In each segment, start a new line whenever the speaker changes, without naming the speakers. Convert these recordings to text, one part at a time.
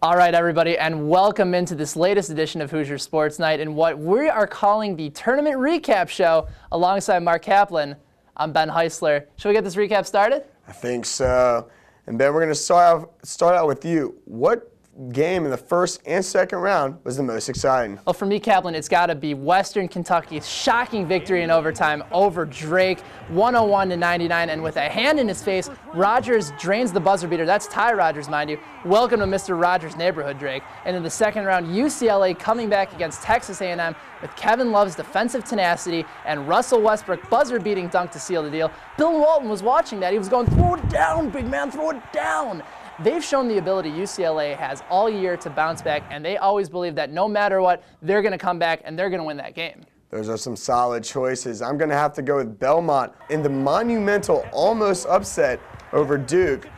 All right, everybody, and welcome into this latest edition of Hoosier Sports Night in what we are calling the Tournament Recap Show alongside Mark-Kaplan. I'm Ben-Heisler. Should we get this recap started?
I think so. And Ben, we're going to start out with you. What game in the first and second round was the most exciting?
Well, for me, Kaplan, it's got to be Western Kentucky's shocking victory in overtime over Drake, 101-99. And with a hand in his face, Rogers drains the buzzer beater. That's Ty Rogers, mind you. Welcome to Mr. Rogers' neighborhood, Drake. And in the second round, UCLA coming back against Texas A&M with Kevin Love's defensive tenacity and Russell Westbrook buzzer-beating dunk to seal the deal. Bill Walton was watching that. He was going, throw it down, big man, throw it down. They've shown the ability UCLA has all year to bounce back, and they always believe that no matter what, they're going to come back and they're going to win that game.
Those are some solid choices. I'm going to have to go with Belmont in the monumental almost upset over Duke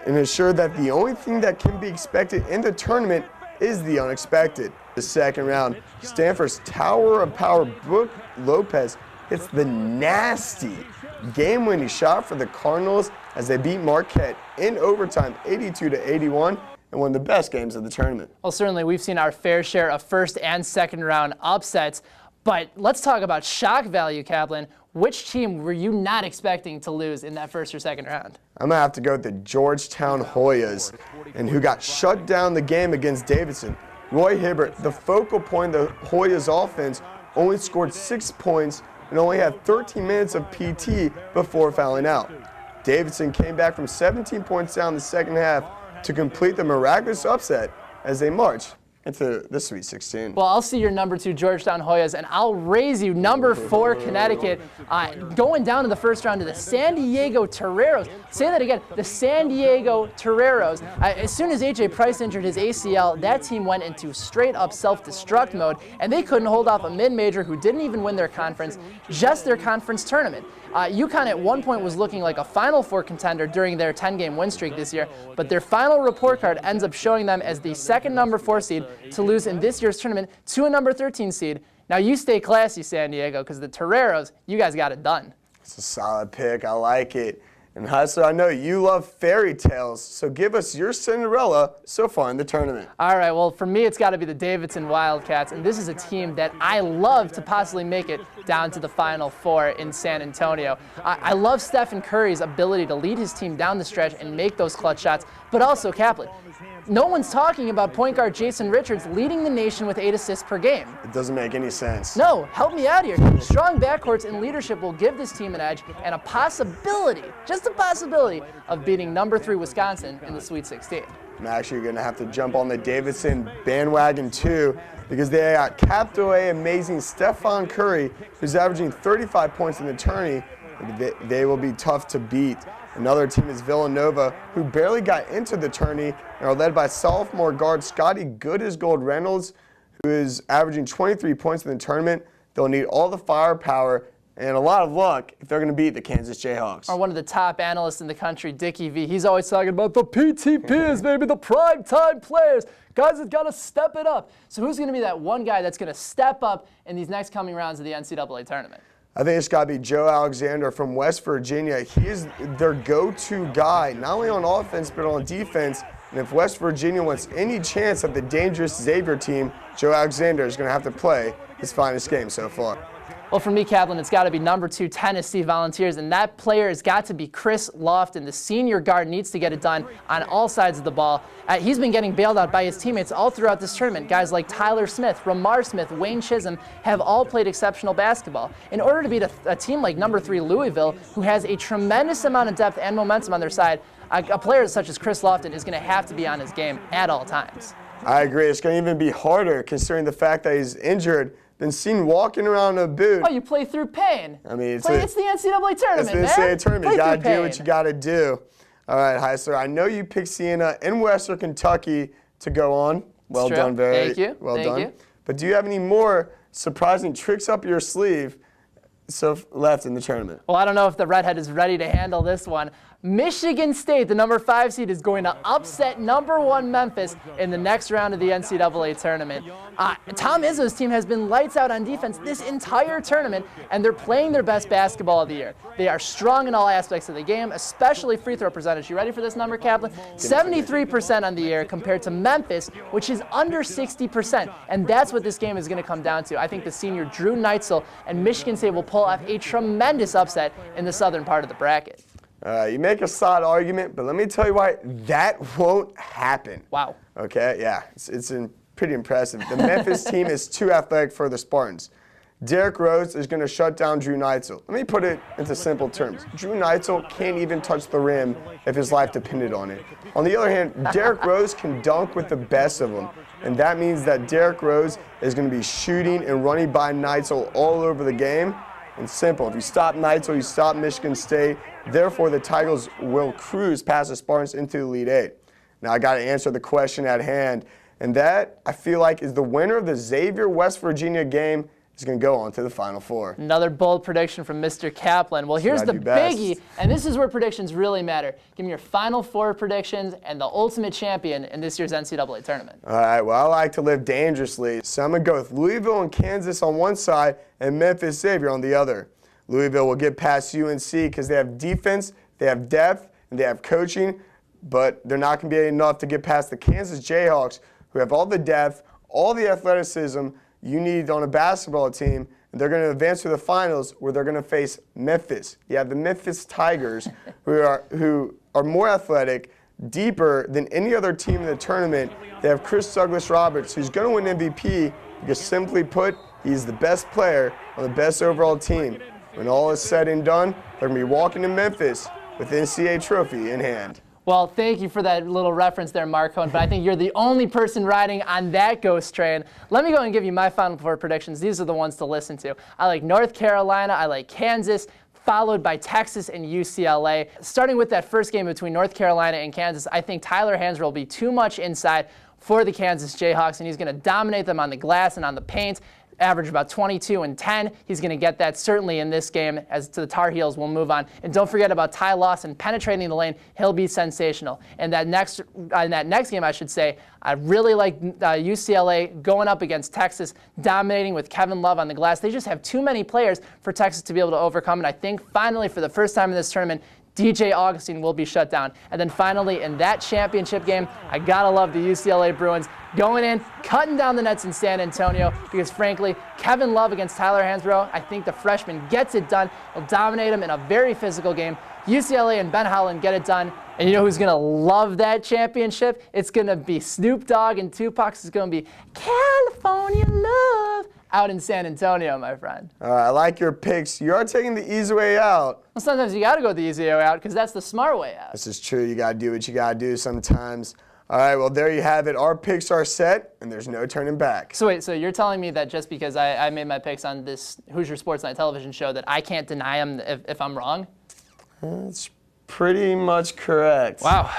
and ensure that the only thing that can be expected in the tournament is the unexpected. The second round, Stanford's Tower of Power, Brooke Lopez, hits the nasty game-winning shot for the Cardinals as they beat Marquette in overtime 82-81 and one of the best games of the tournament.
Well, certainly we've seen our fair share of first and second round upsets, but let's talk about shock value, Kaplan. Which team were you not expecting to lose in that first or second round?
I'm going to have to go with the Georgetown Hoyas, and who got shut down the game against Davidson. Roy Hibbert, the focal point of the Hoyas offense, only scored 6 points and only had 13 minutes of PT before fouling out. Davidson came back from 17 points down the second half to complete the miraculous upset as they marched into the Sweet 16.
Well, I'll see your number 2 Georgetown Hoyas, and I'll raise you number 4 Connecticut, going down in the first round to the San Diego Toreros. Say that again, the San Diego Toreros. As soon as A.J. Price injured his ACL, that team went into straight-up self-destruct mode, and they couldn't hold off a mid-major who didn't even win their conference, just their conference tournament. UConn at one point was looking like a Final Four contender during their 10-game win streak this year, but their final report card ends up showing them as the second number 4 seed to lose in this year's tournament to a number 13 seed. Now you stay classy, San Diego, because the Toreros, you guys got it done.
It's a solid pick. I like it. And Heisler, I know you love fairy tales, so give us your Cinderella so far in the tournament.
All right, well, for me, it's got to be the Davidson Wildcats, and this is a team that I love to possibly make it down to the Final Four in San Antonio. I love Stephen Curry's ability to lead his team down the stretch and make those clutch shots, but also Kaplan. No one's talking about point guard Jason Richards leading the nation with 8 assists per game.
It doesn't make any sense.
No, help me out here. Strong backcourts and leadership will give this team an edge and a possibility, just a possibility, of beating number 3 Wisconsin in the Sweet 16.
I'm actually going to have to jump on the Davidson bandwagon too, because they got capital A amazing Stephon Curry, who's averaging 35 points in the tourney. They will be tough to beat. Another team is Villanova, who barely got into the tourney and are led by sophomore guard Scotty Gold-Reynolds, who is averaging 23 points in the tournament. They'll need all the firepower and a lot of luck if they're going to beat the Kansas Jayhawks.
Or one of the top analysts in the country, Dickie V. He's always talking about the PTPs, maybe the prime-time players. Guys have got to step it up. So who's going to be that one guy that's going to step up in these next coming rounds of the NCAA tournament?
I think it's got to be Joe Alexander from West Virginia. He is their go-to guy, not only on offense but on defense. And if West Virginia wants any chance at the dangerous Xavier team, Joe Alexander is going to have to play his finest game so far.
Well, for me, Kaplan, it's got to be number 2 Tennessee Volunteers, and that player has got to be Chris Lofton. The senior guard needs to get it done on all sides of the ball. He's been getting bailed out by his teammates all throughout this tournament. Guys like Tyler Smith, Ramar Smith, Wayne Chisholm have all played exceptional basketball. In order to beat a team like number 3 Louisville, who has a tremendous amount of depth and momentum on their side, a player such as Chris Lofton is going to have to be on his game at all times.
I agree. It's going to even be harder considering the fact that he's injured than seen walking around in a boot.
Oh, you play through pain.
I mean,
it's the NCAA tournament,
man. It's the NCAA tournament. You got to do what you got to do. All right, Heisler, I know you picked Siena in Western Kentucky to go on. Well done,
Thank you.
Well
Thank
done.
you.
But do you have any more surprising tricks up your sleeve left in the tournament?
Well, I don't know if the redhead is ready to handle this one. Michigan State, the number 5 seed, is going to upset number 1 Memphis in the next round of the NCAA tournament. Tom Izzo's team has been lights out on defense this entire tournament, and they're playing their best basketball of the year. They are strong in all aspects of the game, especially free throw percentage. You ready for this number, Kaplan? 73% on the year compared to Memphis, which is under 60%. And that's what this game is going to come down to. I think the senior Drew Nite and Michigan State will pull off a tremendous upset in the southern part of the bracket.
You make a solid argument, but let me tell you why that won't happen.
Wow.
Okay, yeah, it's pretty impressive. The Memphis team is too athletic for the Spartans. Derrick-Rose is going to shut down Drew Nite. Let me put it into simple terms. Drew Nite can't even touch the rim if his life depended on it. On the other hand, Derrick-Rose can dunk with the best of them, and that means that Derrick-Rose is going to be shooting and running by Nite all over the game. And simple, if you stop Nite, you stop Michigan State. Therefore, the Tigers will cruise past the Spartans into the Elite Eight. Now, I got to answer the question at hand, and that, I feel like, is the winner of the Xavier-West Virginia game is going to go on to the Final Four.
Another bold prediction from Mr. Kaplan. Well, here's the biggie, and this is where predictions really matter. Give me your Final Four predictions and the ultimate champion in this year's NCAA tournament.
All right, well, I like to live dangerously, so I'm going to go with Louisville and Kansas on one side and Memphis Xavier on the other. Louisville will get past UNC because they have defense, they have depth, and they have coaching, but they're not going to be enough to get past the Kansas Jayhawks, who have all the depth, all the athleticism you need on a basketball team, and they're going to advance to the finals where they're going to face Memphis. You have the Memphis Tigers, who are more athletic, deeper than any other team in the tournament. They have Chris Douglas-Roberts, who's going to win MVP because, simply put, he's the best player on the best overall team. When all is said and done, they're going to be walking to Memphis with the NCAA trophy in hand.
Well, thank you for that little reference there, Mark Cohen, but I think you're the only person riding on that ghost train. Let me go and give you my Final Four predictions. These are the ones to listen to. I like North Carolina, I like Kansas, followed by Texas and UCLA. Starting with that first game between North Carolina and Kansas, I think Tyler Hansbrough will be too much inside for the Kansas Jayhawks, and he's going to dominate them on the glass and on the paint. Average about 22 and 10. He's going to get that certainly in this game. As to the Tar Heels, we'll move on. And don't forget about Ty Lawson penetrating the lane. He'll be sensational. And in that next game, I should say, I really like UCLA going up against Texas, dominating with Kevin Love on the glass. They just have too many players for Texas to be able to overcome. And I think finally, for the first time in this tournament, DJ Augustine will be shut down. And then finally, in that championship game, I gotta love the UCLA Bruins going in, cutting down the nets in San Antonio, because frankly, Kevin Love against Tyler Hansbrough, I think the freshman gets it done. He'll dominate him in a very physical game. UCLA and Ben-Heisler get it done. And you know who's gonna love that championship? It's gonna be Snoop Dogg and Tupac. It's gonna be California Love out in San Antonio, my friend.
All right, I like your picks. You are taking the easy way out.
Well, sometimes you got to go the easy way out because that's the smart way out.
This is true. You got to do what you got to do sometimes. All right, well, there you have it. Our picks are set, and there's no turning back.
So wait, so you're telling me that just because I made my picks on this Hoosier Sports Night television show that I can't deny them if I'm wrong?
That's pretty much correct.
Wow,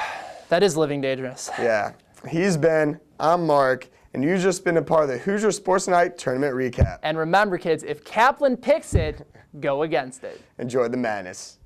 that is living dangerous.
Yeah. He's Ben, I'm Mark, and you've just been a part of the Hoosier Sports Night Tournament Recap.
And remember, kids, if Kaplan picks it, go against it.
Enjoy the madness.